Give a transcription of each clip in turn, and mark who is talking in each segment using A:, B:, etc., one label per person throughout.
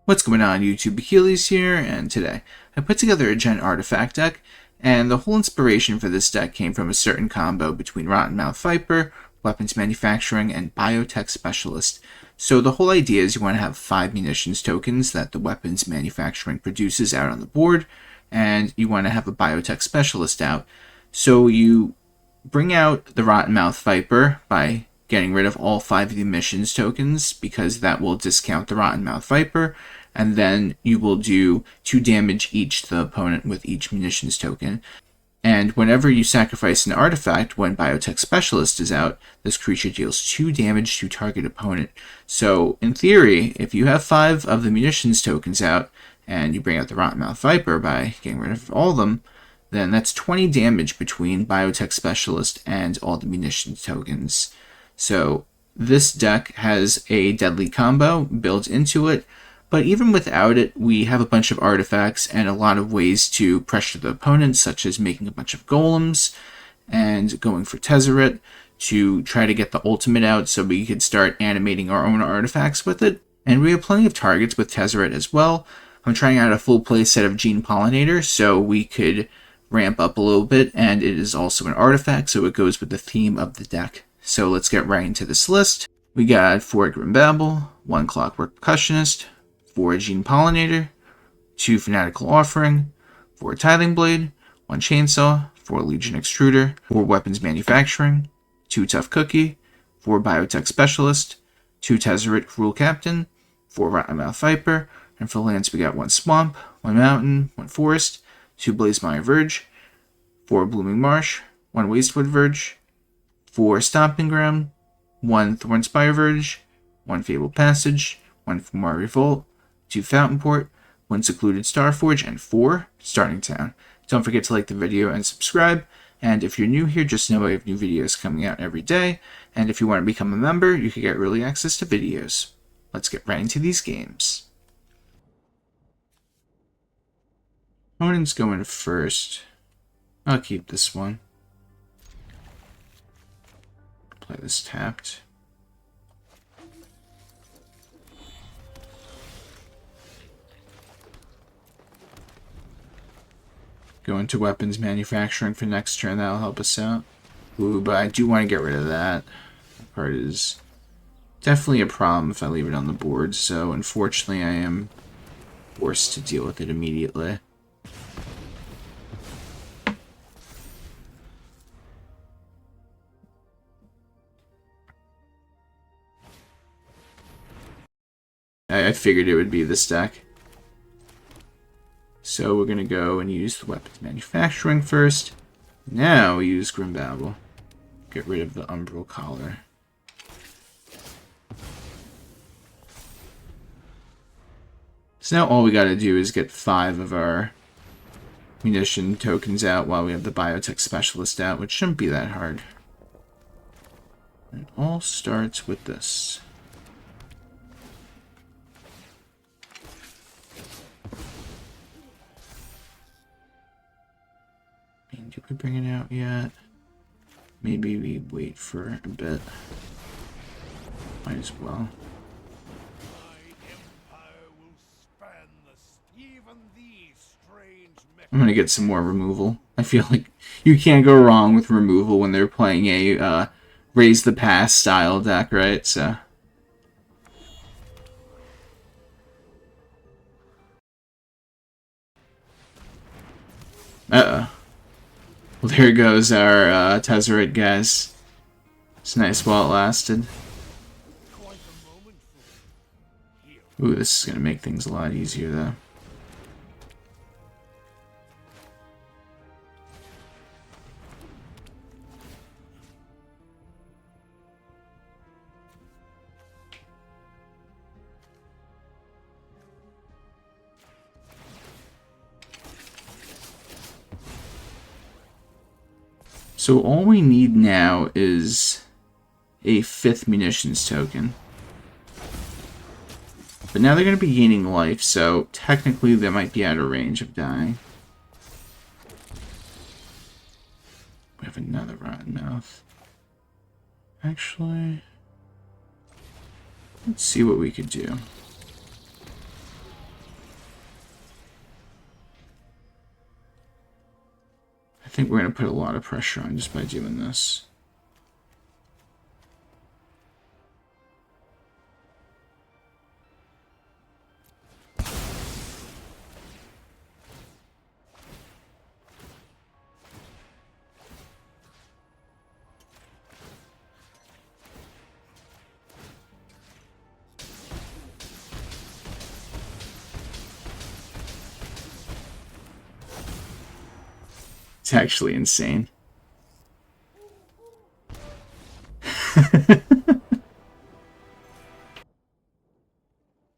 A: What's going on YouTube? Achilles here, and today I put together a Gen Artifact deck, and the whole inspiration for this deck came from a certain combo between Rottenmouth Viper, Weapons Manufacturing, and Biotech Specialist. So the whole idea is you want to have 5 munitions tokens that the Weapons Manufacturing produces out on the board, and you want to have a Biotech Specialist out. So you bring out the Rottenmouth Viper by getting rid of all 5 of the missions tokens, because that will discount the Rottenmouth Viper, and then you will do 2 damage each to the opponent with each munitions token. And whenever you sacrifice an artifact when Biotech Specialist is out, this creature deals 2 damage to target opponent. So in theory, if you have 5 of the munitions tokens out, and you bring out the Rottenmouth Viper by getting rid of all of them, then that's 20 damage between Biotech Specialist and all the munitions tokens. So this deck has a deadly combo built into it, but even without it, we have a bunch of artifacts and a lot of ways to pressure the opponent, such as making a bunch of golems and going for Tezzeret to try to get the ultimate out so we could start animating our own artifacts with it. And we have plenty of targets with Tezzeret as well. I'm trying out a full play set of Gene Pollinator so we could ramp up a little bit, and it is also an artifact, so it goes with the theme of the deck. So let's get right into this list. We got 4 Grim Bauble, 1 Clockwork Percussionist, 4 Gene Pollinator, 2 Fanatical Offering, 4 Tithing Blade, 1 Chainsaw, 4 Legion Extruder, 4 Weapons Manufacturing, 2 Tough Cookie, 4 Biotech Specialist, 2 Tezzeret Rule Captain, 4 Rottenmouth Viper, and for lands we got 1 Swamp, 1 Mountain, 1 Forest, 2 Blazemire Verge, 4 Blooming Marsh, 1 Wastewood Verge, 4 Stomping Ground, 1 Thornspire Verge, 1 Fabled Passage, 1 Fomori Vault, 2 Fountainport, 1 Secluded Starforge, and 4 Starting Town. Don't forget to like the video and subscribe, and if you're new here, just know I have new videos coming out every day, and if you want to become a member, you can get early access to videos. Let's get right into these games. Opponent's going first. I'll keep this one. Play this tapped. Go into Weapons Manufacturing for next turn, that'll help us out. Ooh, but I do want to get rid of that. That part is definitely a problem if I leave it on the board, so unfortunately I am forced to deal with it immediately. I figured it would be this deck. So we're going to go and use the Weapons Manufacturing first. Now we use Grim Bauble. Get rid of the Umbral Collar. So now all we got to do is get 5 of our munition tokens out while we have the Biotech Specialist out, which shouldn't be that hard. It all starts with this. Did we bring it out yet? Maybe we wait for a bit. Might as well. I'm gonna get some more removal. I feel like you can't go wrong with removal when they're playing a Raise the Pass style deck, right? So. Uh-oh. Well, there goes our Tezzeret, guys. It's nice while it lasted. Ooh, this is going to make things a lot easier, though. So all we need now is a 5th munitions token. But now they're going to be gaining life, so technically they might be out of range of dying. We have another Rottenmouth. Actually, let's see what we could do. think we're going to put a lot of pressure on just by doing this. It's actually insane.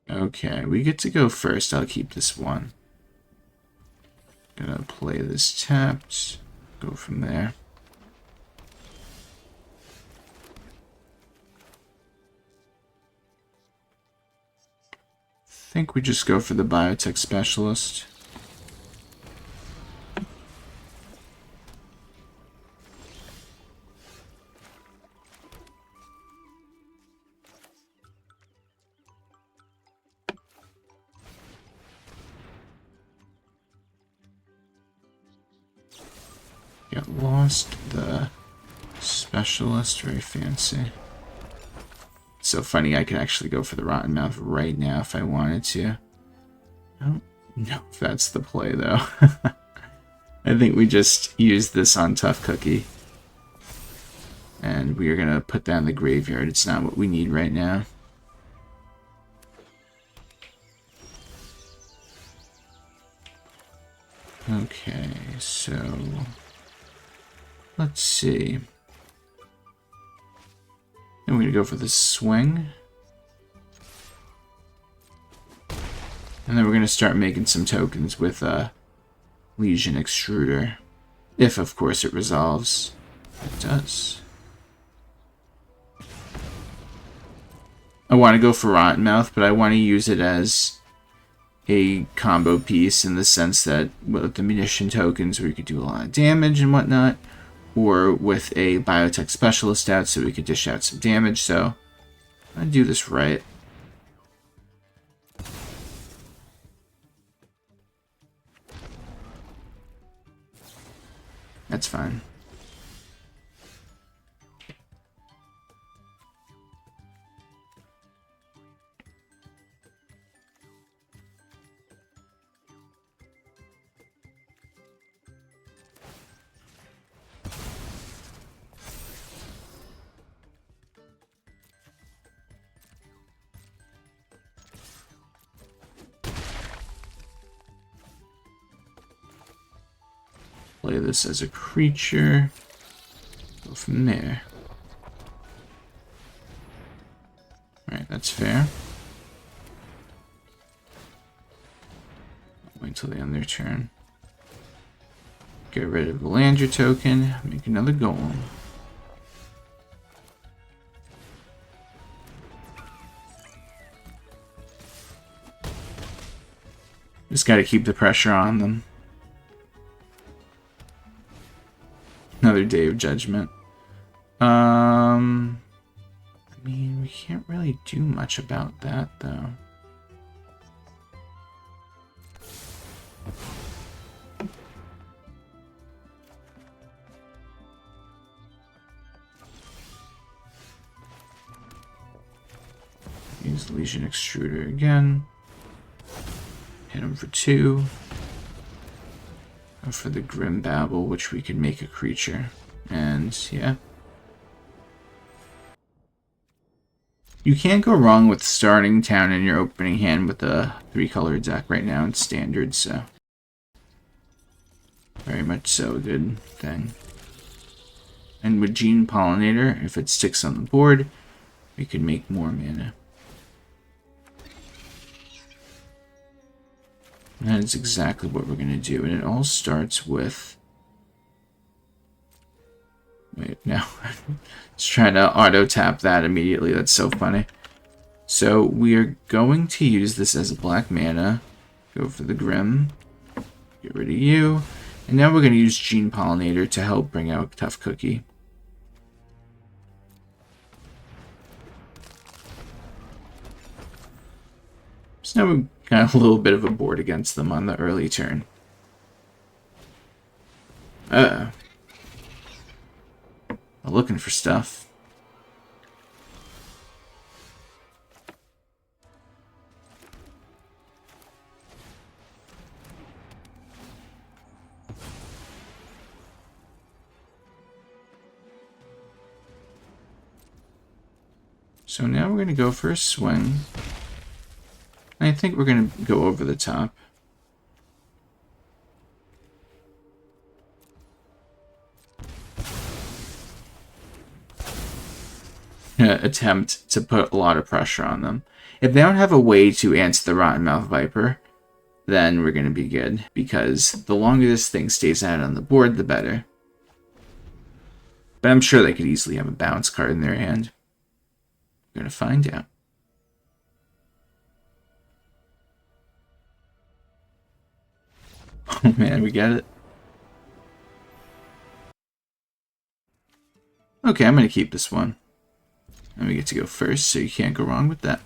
A: Okay, we get to go first. I'll keep this one. Gonna play this tapped. Go from there. I think we just go for the Biotech Specialist. Got lost the Specialist, very fancy. It's so funny, I could actually go for the Rottenmouth right now if I wanted to. I don't know if that's the play though. I think we just use this on Tough Cookie. And we are going to put that in the graveyard. It's not what we need right now. Okay, so let's see. And we're going to go for the swing. And then we're going to start making some tokens with Legion Extruder. If, of course, it resolves. It does. I want to go for Rottenmouth, but I want to use it as a combo piece in the sense that with the munition tokens where you could do a lot of damage and whatnot, or with a Biotech Specialist out so we could dish out some damage. So I do this right. That's fine. Play this as a creature. Go from there. Alright, that's fair. I'll wait until they end their turn. Get rid of the land your token. Make another golem. Just gotta keep the pressure on them. Another Day of Judgment. I mean, we can't really do much about that, though. Use Legion Extruder again. Hit him for 2. Go for the Grim Bauble, which we could make a creature. And, yeah. You can't go wrong with starting town in your opening hand with a 3-color deck right now in Standard, so... very much so a good thing. And with Gene Pollinator, if it sticks on the board, we could make more mana. And that is exactly what we're going to do. And it all starts with... wait, no. Let's try to auto-tap that immediately. That's so funny. So we are going to use this as a black mana. Go for the Grim. Get rid of you. And now we're going to use Gene Pollinator to help bring out Tough Cookie. So now we've got a little bit of a board against them on the early turn. I'm looking for stuff. So now we're going to go for a swing. I think we're going to go over the top. Attempt to put a lot of pressure on them. If they don't have a way to answer the Rottenmouth Viper, then we're going to be good, because the longer this thing stays out on the board, the better. But I'm sure they could easily have a bounce card in their hand. We're going to find out. Oh man, we get it. Okay, I'm going to keep this one. And we get to go first, so you can't go wrong with that.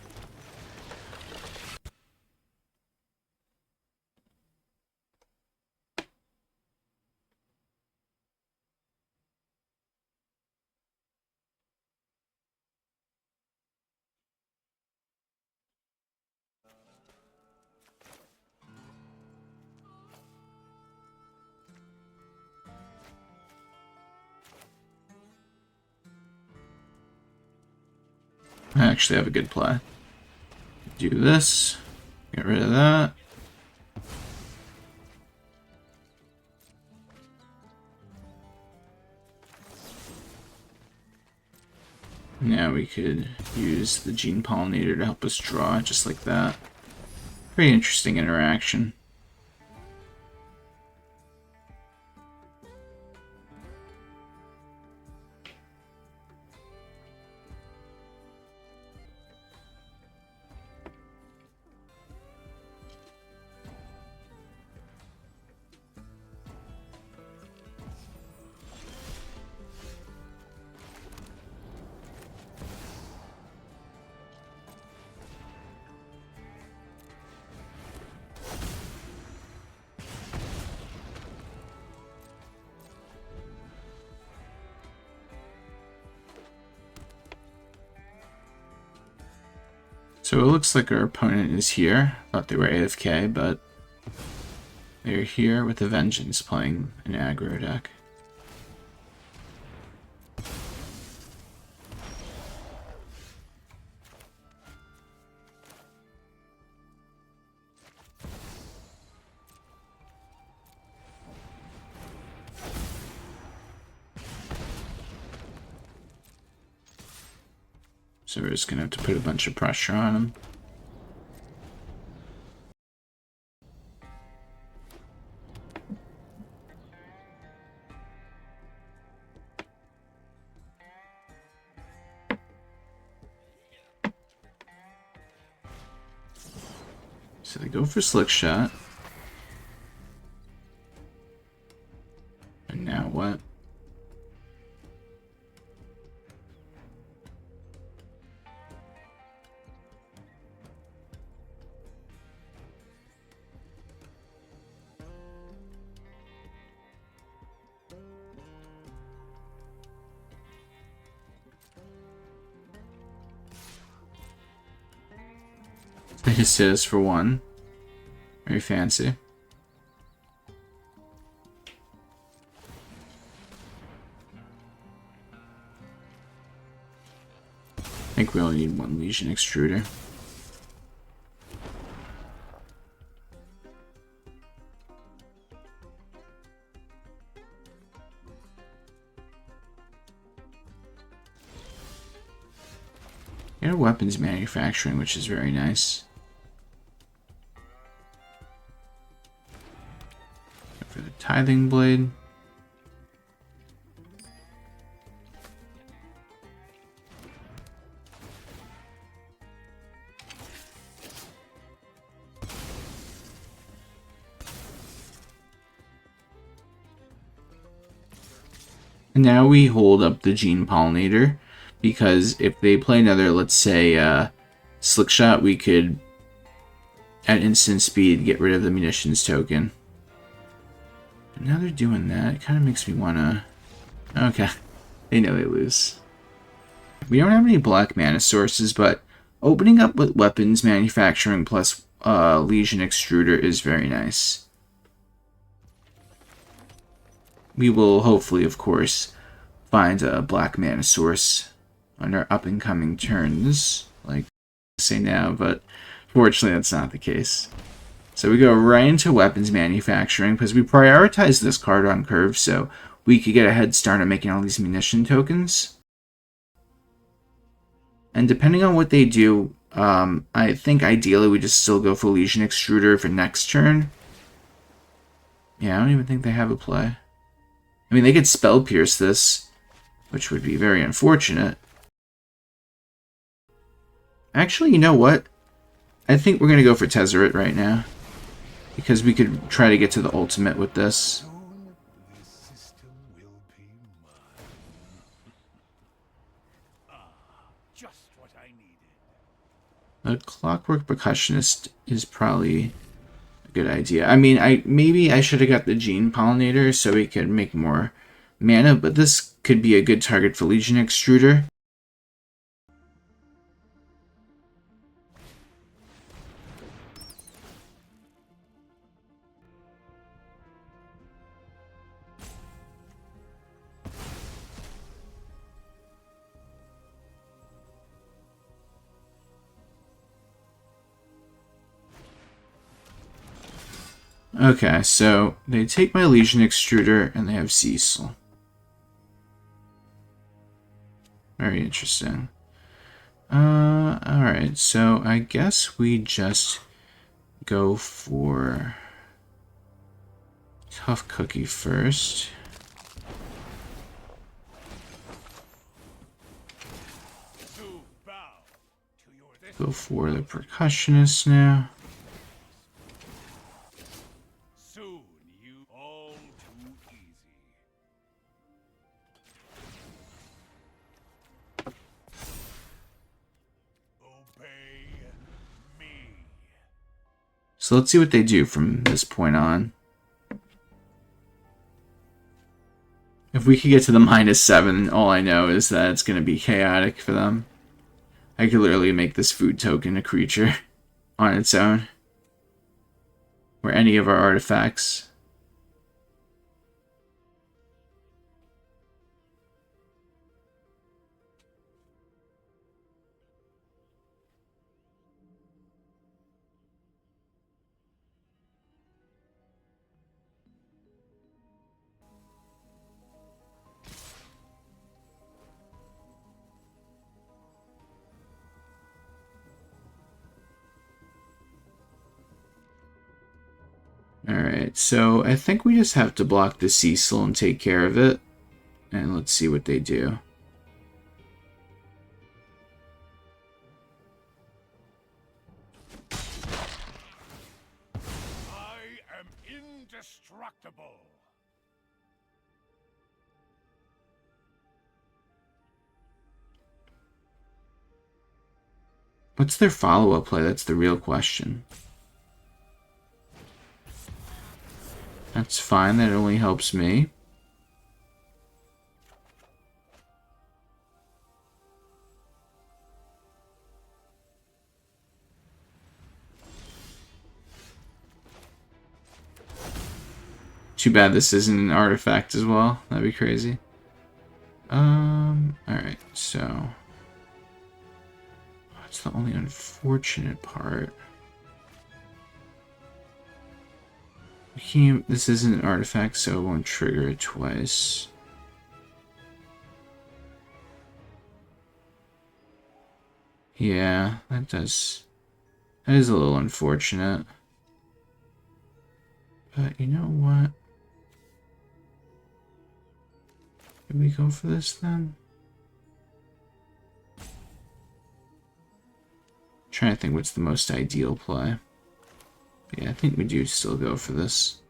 A: I actually have a good play. Do this. Get rid of that. Now we could use the Gene Pollinator to help us draw, just like that. Very interesting interaction. So it looks like our opponent is here. Thought they were AFK, but they're here with a vengeance playing an aggro deck. So we're just going to have to put a bunch of pressure on him. So they go for Slick Shot. And now what? They just hit us for one. Very fancy. I think we only need one Legion Extruder. Get a weapons manufacturing, which is very nice. For the Tithing Blade. And now we hold up the Gene Pollinator, because if they play another, let's say, Slick Shot, we could, at instant speed, get rid of the munitions token. But now they're doing that. It kind of makes me want to... Okay. They know they lose. We don't have any black mana sources, but opening up with weapons manufacturing plus Legion Extruder is very nice. We will hopefully, of course, find a black mana source on our up-and-coming turns, like I say now, but fortunately that's not the case. So we go right into weapons manufacturing, because we prioritize this card on curve, so we could get a head start on making all these munition tokens. And depending on what they do, I think ideally we just still go for Legion Extruder for next turn. Yeah, I don't even think they have a play. I mean, they could Spell Pierce this, which would be very unfortunate. Actually, you know what? I think we're going to go for Tezzeret right now, because we could try to get to the ultimate with this. A Clockwork Percussionist is probably a good idea. I mean, maybe I should have got the Gene Pollinator so we could make more mana, but this could be a good target for Legion Extruder. Okay, so they take my Legion Extruder and they have Cecil. Very interesting. Alright, so I guess we just go for Tough Cookie first. Go for the Percussionist now. So let's see what they do from this point on. If we could get to the -7, all I know is that it's going to be chaotic for them. I could literally make this food token a creature on its own. Or any of our artifacts. Alright, so I think we just have to block the Cecil and take care of it. And let's see what they do.
B: I am indestructible.
A: What's their follow-up play? That's the real question. That's fine, that only helps me. Too bad this isn't an artifact as well. That'd be crazy. Alright, so... That's the only unfortunate part. We can't... This isn't an artifact, so it won't trigger it twice. Yeah, that does... That is a little unfortunate. But you know what? Did we go for this then? Trying to think what's the most ideal play. Yeah, I think we do still go for this.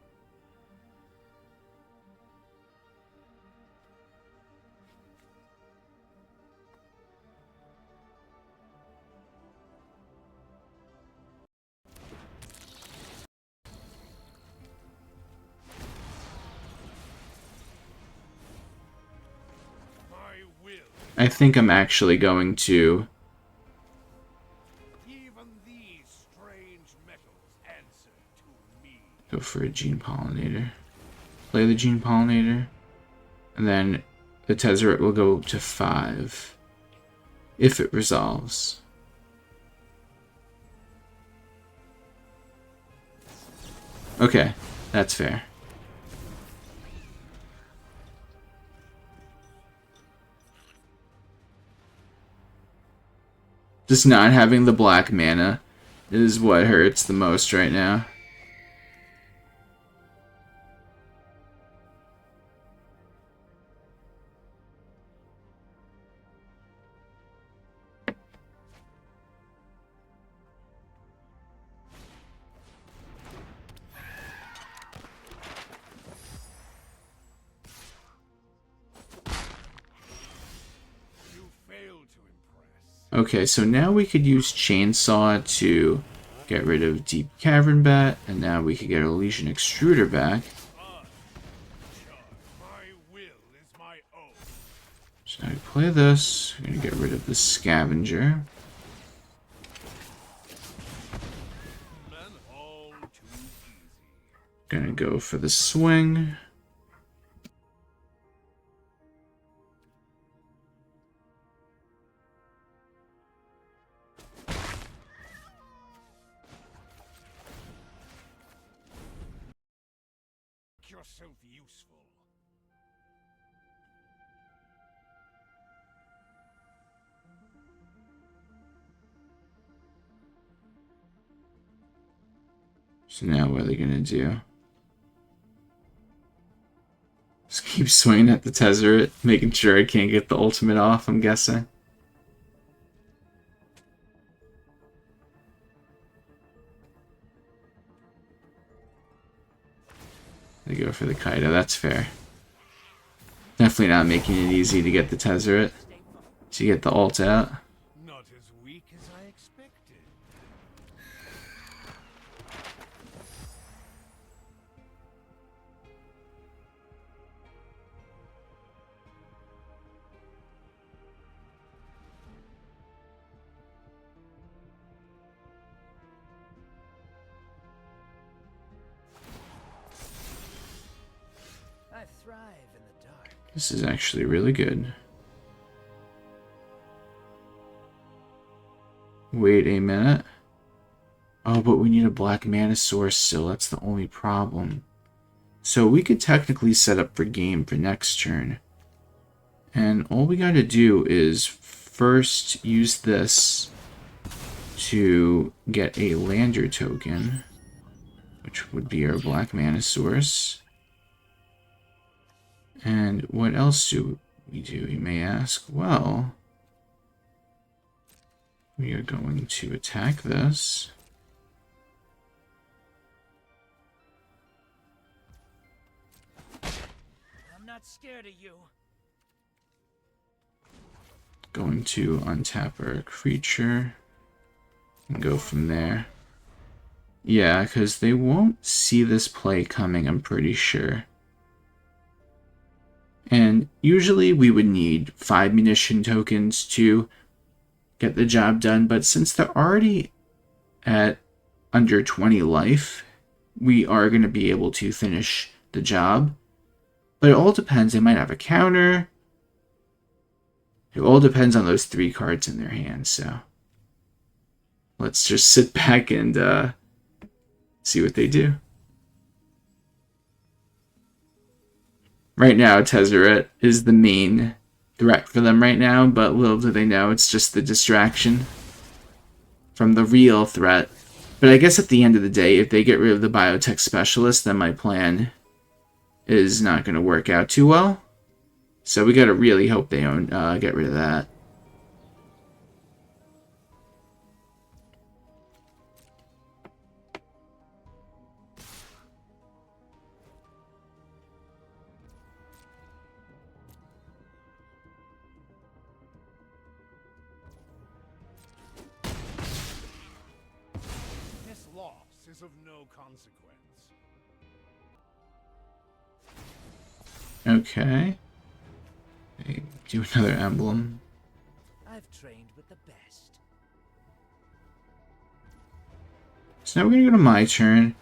A: I think I'm actually going to
B: Even these strange metals answer to me.
A: go for a Gene Pollinator. Play the Gene Pollinator. And then the Tezzeret will go to 5. If it resolves. Okay, that's fair. Just not having the black mana is what hurts the most right now. Okay, so now we could use Chainsaw to get rid of Deep Cavern Bat, and now we could get a Legion Extruder back. So I play this. I'm gonna get rid of the Scavenger. Gonna go for the swing.
B: Yourself useful.
A: So now what are they gonna do? Just keep swinging at the Tezzeret, making sure I can't get the ultimate off, I'm guessing. They go for the Kaido, that's fair. Definitely not making it easy to get the Tezzeret. To get the ult out.
B: Not as weak as I expected.
C: I thrive in the dark.
A: This is actually really good. Wait a minute. Oh, but we need a black mana source still. That's the only problem. So we could technically set up for game for next turn. And all we gotta do is first use this to get a lander token, which would be our black mana source. And what else do we do, you may ask? Well, we are going to attack this.
C: I'm not scared of you.
A: Going to untap our creature and go from there. Yeah, because they won't see this play coming, I'm pretty sure. And usually we would need 5 munition tokens to get the job done, but since they're already at under 20 life, we are going to be able to finish the job. But it all depends. They might have a counter. It all depends on those 3 cards in their hand, so let's just sit back and see what they do. Right now, Tezzeret is the main threat for them right now, but little do they know it's just the distraction from the real threat. But I guess at the end of the day, if they get rid of the Biotech Specialist, then my plan is not going to work out too well. So we got to really hope they get rid of that.
B: This loss is of no consequence.
A: Okay. Okay, do another emblem.
C: I've trained with the best.
A: So now we're going to go to my turn.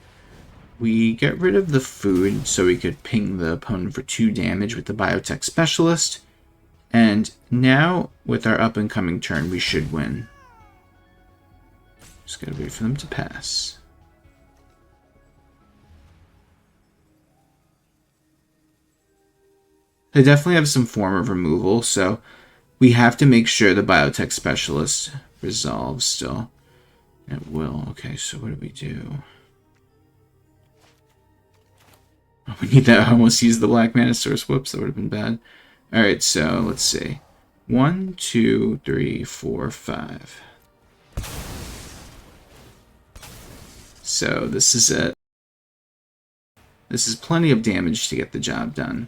A: We get rid of the food so we could ping the opponent for 2 damage with the Biotech Specialist. And now, with our up-and-coming turn, we should win. Just gotta wait for them to pass. They definitely have some form of removal, so we have to make sure the Biotech Specialist resolves still. It will. Okay, so what do we do? Oh, we need that. I almost used the Black Mana Source. Whoops, that would have been bad. Alright, so let's see. 1, 2, 3, 4, 5. So this is it. This is plenty of damage to get the job done.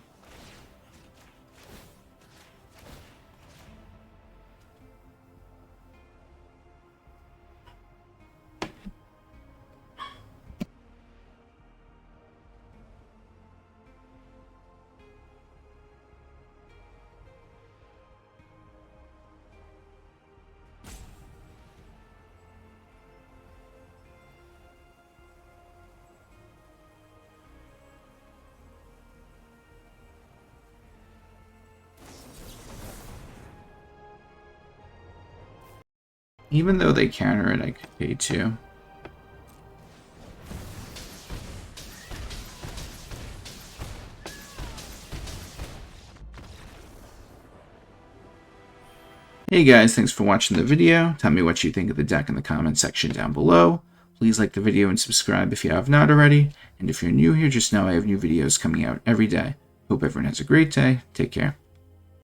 A: Even though they counter it, I could pay 2. Hey guys, thanks for watching the video. Tell me what you think of the deck in the comment section down below. Please like the video and subscribe if you have not already. And if you're new here, just know I have new videos coming out every day. Hope everyone has a great day. Take care.